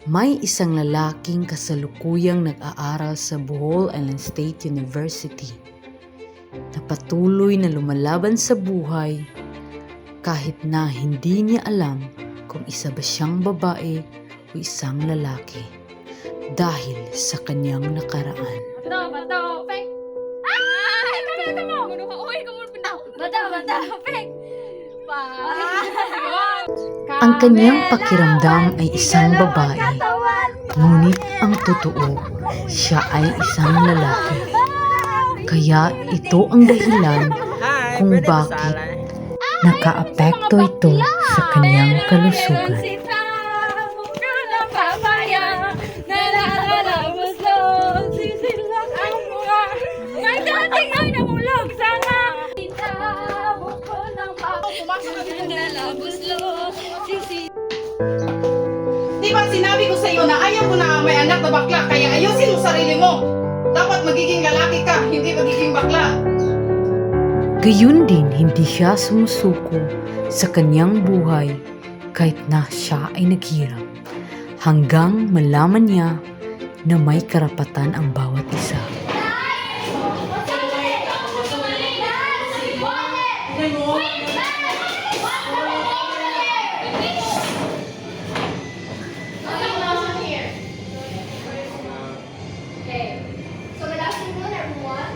May isang lalaking kasalukuyang nag-aaral sa Bohol Island State University na patuloy na lumalaban sa buhay kahit na hindi niya alam kung isa ba siyang babae o isang lalaki dahil sa kanyang nakaraan. Bato, pek! Ay! Ito mo! Uy, bato, pek! Ang kanyang pakiramdam ay isang babae, ngunit ang totoo, siya ay isang lalaki. Kaya ito ang dahilan kung bakit nakaapekto ito sa kanyang kalusugan. Di ba sinabi ko sa iyo na ayaw mo na may anak na bakla, kaya ayusin mo sarili mo. Dapat magiging lalaki ka, hindi magiging bakla. Gayun din, hindi siya sumusuko sa kanyang buhay kahit na siya ay naghirap, hanggang malaman niya na may karapatan ang bawat isa. So good afternoon, everyone.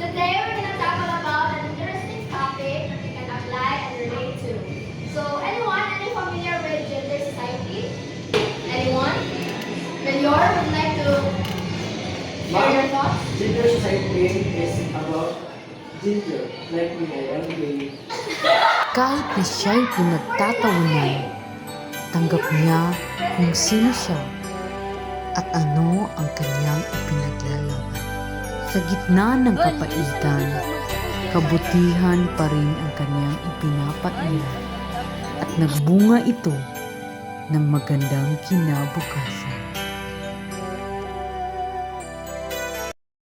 Today we're going to talk about an interesting topic that you can apply and relate to. So any familiar with gender society? Anyone? Mayor would like to share your thoughts? Gender society is about gender, like me, I am gay. Kahit na siya'y pinagtatawanan, tanggap niya kung sino siya at ano ang kanyang ipinaglalaban. Sa gitna ng kapaitan, kabutihan pa rin ang kanyang ipinapairal at nagbunga ito ng magandang kinabukasan.